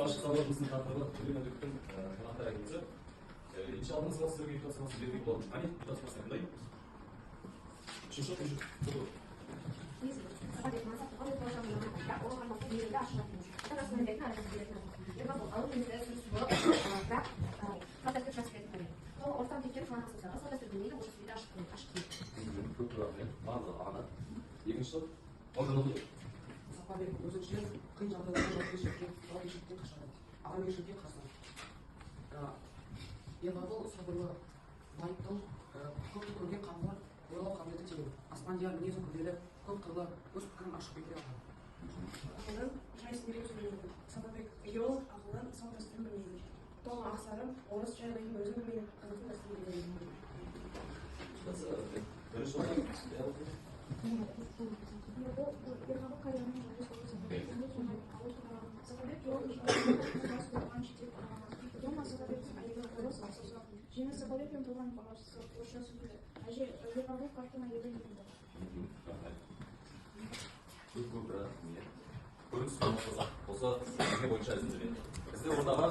Türkiye Aşık Savaşımızın taraftarı Ürün Ödük'ün taraftarı kendisi. İnşa aldığınız nasıl bir yutasınız bir bulalım. Hani yutasınız yakındayım. Üçüncü soru. İkinci soru. Oradan oluyor. Сапарбек өзінше қиын жағдайда жауапкершіліктен қашады адамгершілікке қарсы ерғабыл сабырлы байыптың көпті көрген қамлы ойлау қабілеті терең аспандияр мінезі күрделі көп қырлы өз пікірін ашық білдіре алады. Ақылдан жайсын сөйлейді. Сапарбек геолог ақылдан салт дәстүрін білмейді. Тоң ақсарым орыс жайлайтын өзін білмейді. Қазақтың дәстүрін білмейді. Бірінші соru. Жеңіл Сапарбекпен туған қоштасу еді. Әже Ерғабыл картына елден келді. Көп рахмет. Көрініс болса әңгіме бойынша ізіндіреді. Бізде ордаға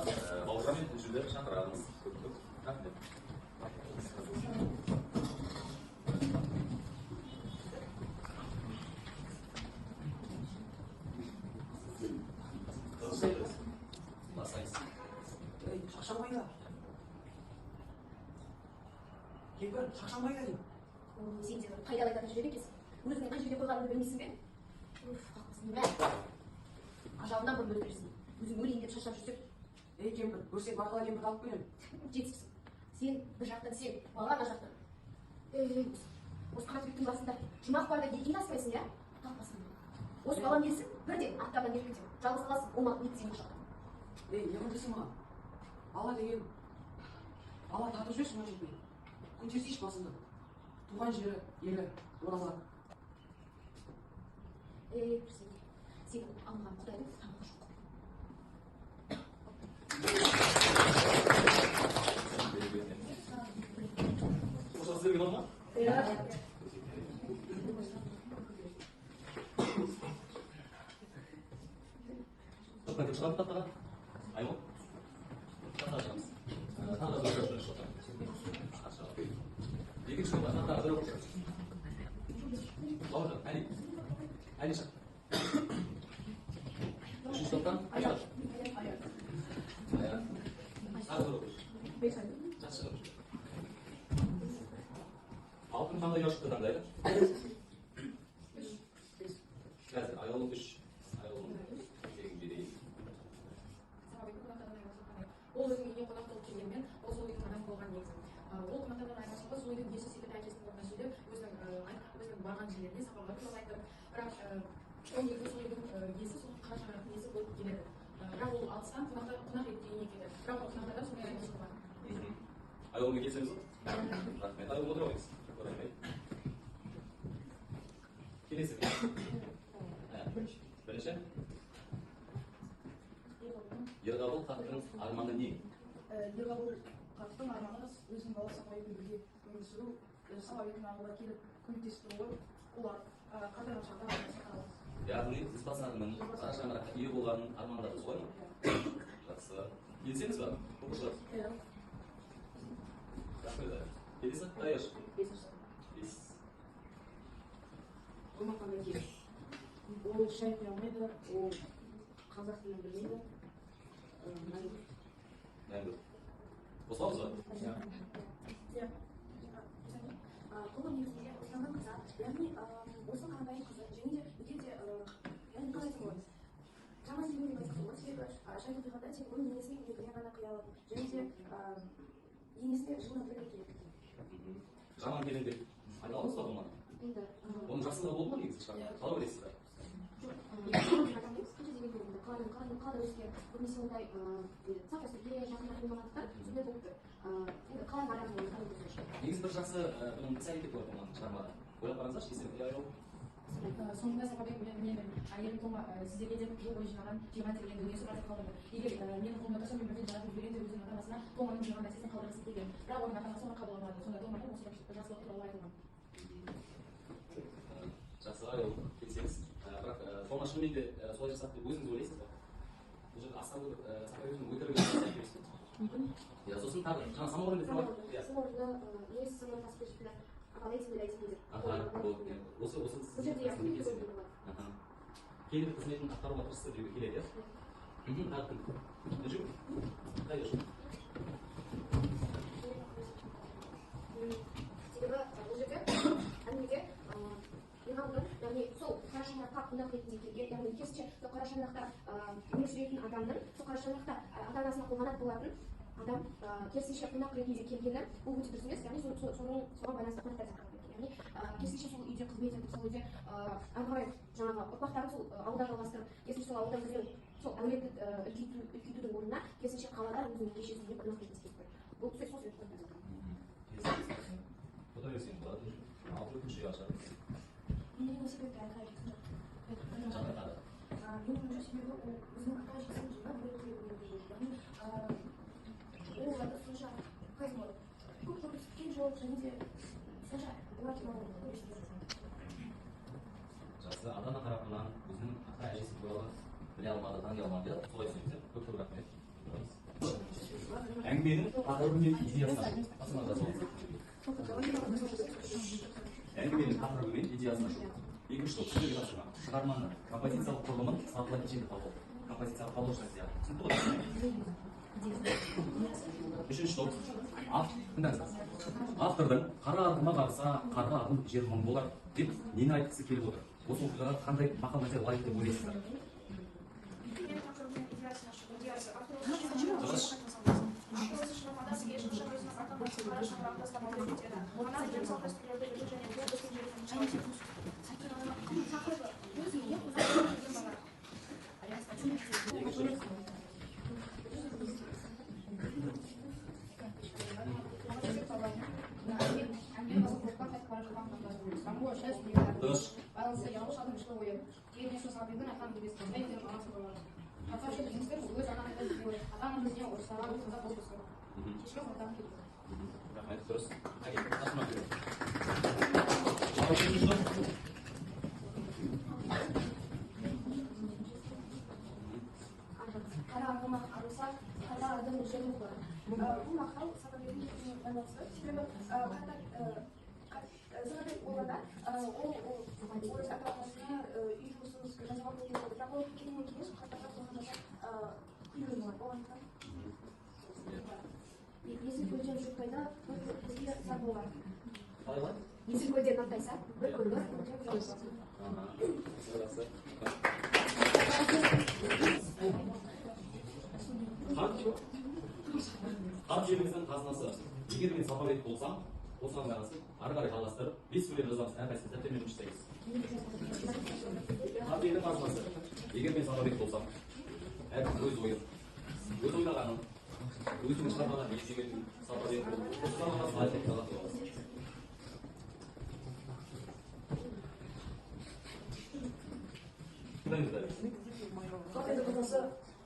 бауыржан мен жүлдер шақырамыз. Көп рахмет. Шақшамайда. Кемпір, шақшамайда деймін. Сен де пайдалы айтатын жүреді екенсің. Өзіңнің қай жерге қойғаныңды білмейсің бе? Қақпасың бәрі. Ажалынан бұрын өлтіресің. Өзің өлейін деп шаршап жүрсек. Ей кемпір, көрсек бағала кемпірді алып келемін. Жетіпсің. Сен бір жақтан сен, балаға ана жақтан. Осы Қаратүбектің басында жұмақ барда екең аспайсың, иә? Қақпасың. Осы балам келсін, бірден аттардан еркектен. Жалғыз қаласың, олмақ не тізейін жақтан. Не дейсің маған? Алла деген, Алла татып жүрсің мына жетпей. Көтерсейші басыңды. Туған жері, елі, орала. Сен алған Құдайдың тамағы жоқ. Қошасы берген ол ма? Тоқтан кеп шығарып тақтаға? Аймон? Екінші жолда тақтаға бір оқып Бауыржан, әне шық. Үшінші топтан аяқ. Тағы бір оқып. Жақсы шығып. Алтын қандай ұяшықты таңдайды? Қазір айолым 3. Ол өзінің үйіне қонақ болып келгенмен, ол сол үйдің адам болған негізі. Ол қонақтардан айырмашылығы сол үйдің иесі секілді әкесінің орнына сөйлеп, өзінің барған жерлеріне сапарға туралы айтып, бірақ ол негізі сол үйдің иесі сол қара шаңырақтың иесі болып келеді. Бірақ ол алыстан қонақ етіп үйіне келеді. Бірақ ол қонақтарда сондай айырмашылығы бар. Айолымға келсеңіз бе? Рахмет. Айолым отыра қойыңыз. Келесі. Бірінші. Ерғабыл қарттың арманы не? Ерғабыл қарттың арманы өзінің бала Сапарбекпен бірге өмір сүру, Сапарбектің ауылға келіп көмектестіруі, олар қартайған шақта сақталады. Яғни сіз басыңның қара шаңыраққа ие болғанын армандадыңыз ғой ма? Жақсы. Келсеңіз ба? Оқушылар. Рахмет. Келесі? Аяш. 5. Ол мақтан әке. Ол шай құя алмайды, ол қазақ тілін білмейді. Мәңгі. Қосыламыз ба? Бұл негізінде ұстанған қазақ, яғни осы қарапайым қызы, және де өте де яғни қалай айтсам болады. Жаңа сезімге байланысты ол себебі шай оқиғада тек оның енесінің еркіне ғана құя алады, және де енесі жылына бір рет келеді. Жаман келін деп айналыңыз ба болмады? Оның жасында болды ма негізі шығар? Қалай ойлайсыз ба? қалада өскен көбінесе ондай салт дәстүрге жақын болғандықтан сондай болып тұр. Енді қалай қараңыз оны қалай көрсетші? Негізі бір жақсы іс-әрекет бар болған шығармада. Ойлап қараңыздаршы, есіңізде айрау. Соңында Сапарбек менің әйелім Тома сіздерге де жыл бойы жинаған 20 теңгені дүние сұрап қалдырды. Егер менің қолымда тұрса, мен бірден жаратып жіберген де өзінің ата-анасына Томаның жинаған нәрсесін қалдырғысы келген. Бірақ оның ата-анасы оны қабыл алмады. Сонда Томаның осы жақсылық туралы айтылған. Жақсы, айрау келсеңіз. Бірақ Тома шынымен де солай жасады деп өзіңіз ойлайсыз ба? Бұл жерде астарлы иә сосын тағы жаңа самогон деп тұрған иә самогонды есть самогон поспешно апалайтин или айтин дейді. осы Бұл жерде яғни келесі кейінгі қызметін атқаруға тырысты деуге келеді иә тағы кім қай жүрші себебі бұл жерде әңгімеде имамның яғни сол қара шаңыраққа қонақ ретінде келген яғни керісінше сол қара шаңырақта өмір сүретін адамның сол қара шаңырақта ата анасына қолғанат болатын адам керісінше қонақ ретінде келгені бұл өте дұрыс емес яғни соған байланысты қонақтар тақырып еткен яғни керісінше сол үйде қызмет етіп сол үйде ары қарай жаңағы ұрпақтарын сол ауылда жалғастырып керісінше сол ауылдан кірген сол әулетті үлкейтудің орнына керісінше қалада өзінің кешесінде қонақ ретінде келіп тұр бұл сол себепті Foto versin болады. Altı күші ашады. менің себепті айта кетсін. Жақындады. Менің ойымша себебі ол өзінің ата әжесінің жылына бір яғни ол оларды сонша қалай болады көп көрсеткен жоқ және де сонша жақсы ата-ана тарапынан өзінің ата әжесі туралы біле алмады тани алмады солай түсінеміз көп көп рахмет әңгіменің тақырыбы мен идеясына басынан жазылыңыз әңгіменің тақырыбы мен идеясына екінші топ сіздерге тапсырма шығарманы композициялық құрылымын сатылы кешенді талдау композициялық талдау шарты түсінікті ғой үшінші топ тыңдаңыз автордың қара ағымға қарса қарға ағым жер мың болар деп нені айтқысы келіп отыр осы оқиғаға қандай мақал мәтел лайық деп ойлайсыздар дұрыс байланысты yanlış adım işte koyuyor. Diğer bir sabibin akan gibi istiyor. Ben de bana soruyorlar. Hatta şu cinsler bu göz anayla diyor. Adam da diyor o sana bu kadar olursa. Keşke oradan geliyor. рахмет дұрыс тасыма алтыншы топ қара ағымға қараса қара ағым жер болады. Бұл мақал сатабектің байланысты себебі Сағадет болғанда ол өз ата-анасына үй жұмысын жасауға міндетті болды. Бірақ ол кеткеннен кейін сол хаттарға соған жасап үйлену болады. Оғандықтан есіл көлден жұқтайда бізге зар болар. қалай Есіл көлден аттайса бір көлді ат жеріміздің қазынасы егер мен сапарбек болсам осыған қарасын ары қарай жалғастырып бес өлең жазамыз әрқайсысы дәптермен жұмыстаймыз ат жердің қазынасы егер мен сапарбек болсам әркім өз ойын өз ойлағанын өзінің шығармадан естігенін сапарбек болып осыған қарасын айтып қалады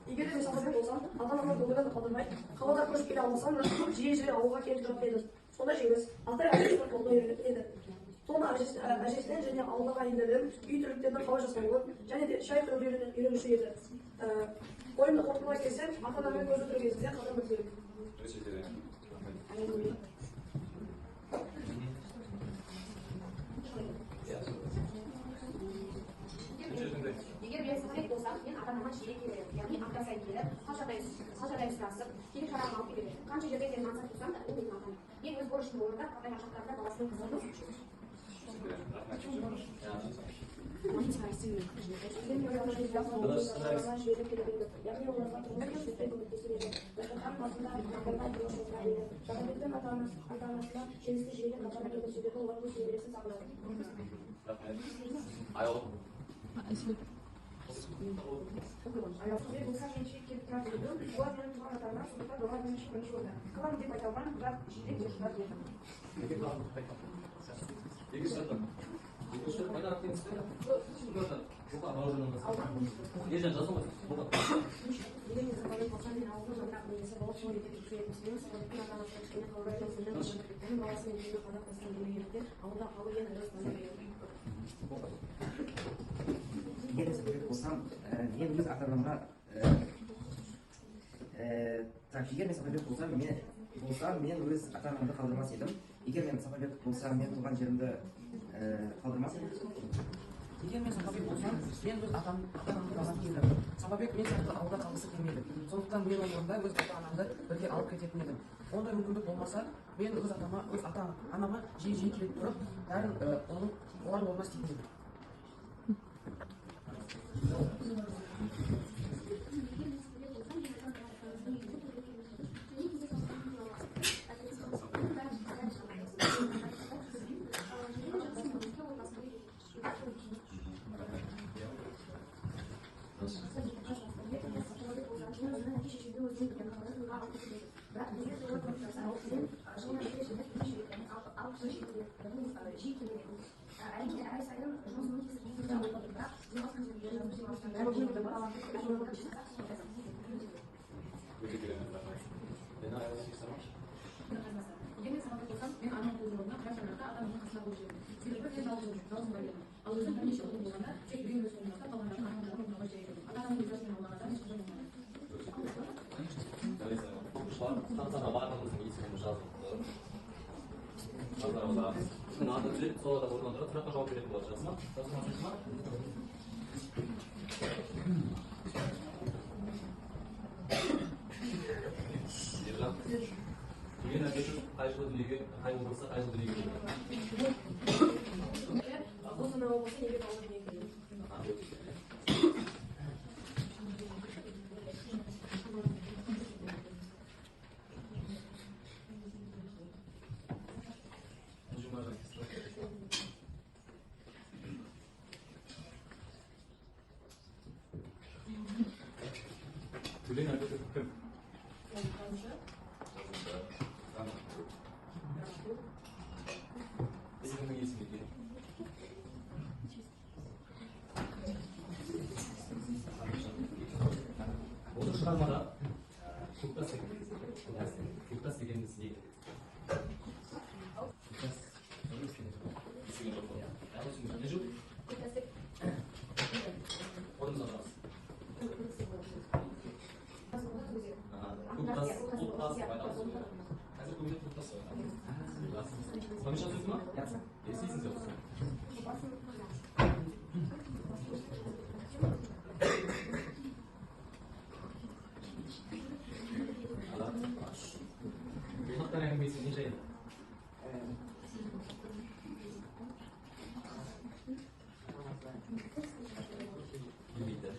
егер де мен сапарбек болсам ата-анамның көңілін қалдырмай қалада көшіп келе алмасам да жиі ауылға келіп тұратын едім сонда жеңіс алтай әжесінің қолына үйренетін еді сонда әжесінен және ауылдағы әйелдерден үй тірліктерінің қалай жасалуын және де шай құюды үйренуші еді ойымды қорытындылай келсем ата-анамен көзі тірі кезінде қадір білдіріп егер мен сапарбек болсам мен ата-анама жиі келемін яғни апта сайын келіп қашадай сұрасып керек шараны алып келемін қанша жерде мен мансап тұрсам да ол менің атам мен өз борышымды орындап қандай шақтарда баласының қызығын яғни оларға тұрмыс тіршілікте көмектесіп еді дастархан басында мақтардан тұрмыс отырар еді Сағадеттің ата-анасына жеңісті жиілік қатарына еді себебі олар өз немересін сағынады аяусыз болса мен шет келіп тұратын едім олар менің туған атамнан сондықтан олар менің бірінші орында қалам деп айта алмаймын бірақ жиірек деп шығар едім екінші қайдарақ дейміз ержан жаздың ғой егер мен сапарбек болсам мен ауылдың жапырақ бейнесі болып сол ете түсетін себебі сапарбектің ата-анасы кішкене қалыбай жасында оның баласымен үйде қазақ дәстүрін білмегендіктен ауылда қалу ең ірі ұстаным еді егер сапарбек болсам мен өз ата-анамға егер мен сапарбек болсам мен болсам, мен өз ата-анамды қалдырмас едім. Егер мен Сапабек болсам, мен туған жерімді қалдырмас едім. Егер мен Сапабек болсам, мен өз ата-анамды қалдырмас едім. Сапабек мен сияқты ауылда қалғысы келмеді. Сондықтан мен оның орнында өз ата-анамды бірге алып кететін едім. Ондай мүмкіндік болмаса, мен өз ата-анама жиі келіп тұрып, бәрін олар орнына істейтін едім. Егер мен Сапабек болсам, мен анамның көзінің орнына қара шаңырақта ата-анамның қасына болып жүремін. Себебі мен жалғыз бар едім. Ал өзім бірнеше ұлым болғанда, тек біреуін өз қолымда ұстап, қалғандарын ата-анамның қолына жіберген едім. Ата-анамның ризасымен алғанда ешқашан болмады. оқушылар станцияға барлығымыздың есіміміз жазылып жазылар аударамыз. Біздің аты түзеліп, сол адам орнынан тұрып, сұраққа жауап беретін болады. Жазма? Жазма? Ержан. Мен әкесіз қай жылы дүниеге, қай облысы, қай жылы дүниеге келді? Қостанай облысы неге ауылда дүниеге келді? Төлен әрбеті кім? Есімнің есімі келеді. Осы шығармада көктас дегеніміз не? Не жоқ? Орнымызға тұрасыз. Қазір көмек көктас қанша сөз ма? Естисіңіз осы. Қонақтар әңгімесі не жайлы? Білмейді.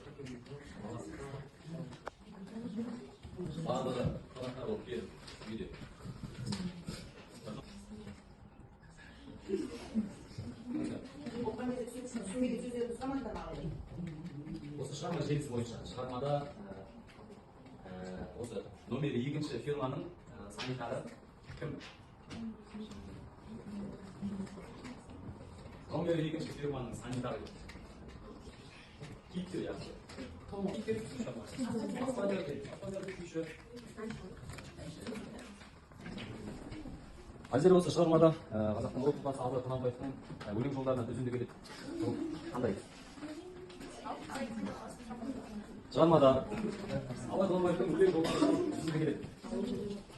Барлығы қонақтар болып келіп үйде. Осы шығарма желісі бойынша шығармада осы номері 2-ші фирманың санитары кім? Номері 2-ші фирманың санитары кейіпкер яғни. Кейіпкер күйші. Әзір осы шығармада қазақтың ұлы тұлғасы Абай Құнанбаевтың өлең жолдарынан үзінді келеді. Қандай? Шығармада Абай Құнанбаевтың өлең жолдарынан үзінді келеді.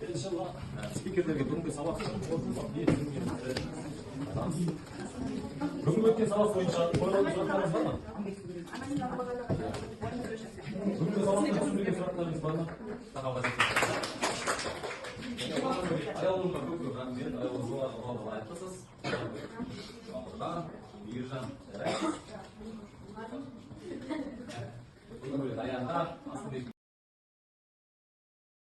Иншалла спикерлерге бүгінгі сабақ бүгінгі өткен сабақ бойынша қойылған сұрақтарыңыз бар ма? Бүгінгі сабақта түсіндірген сұрақтарыңыз бар ма? Аяулымға көп рахмет, аяулымға айтқысыз. Ержан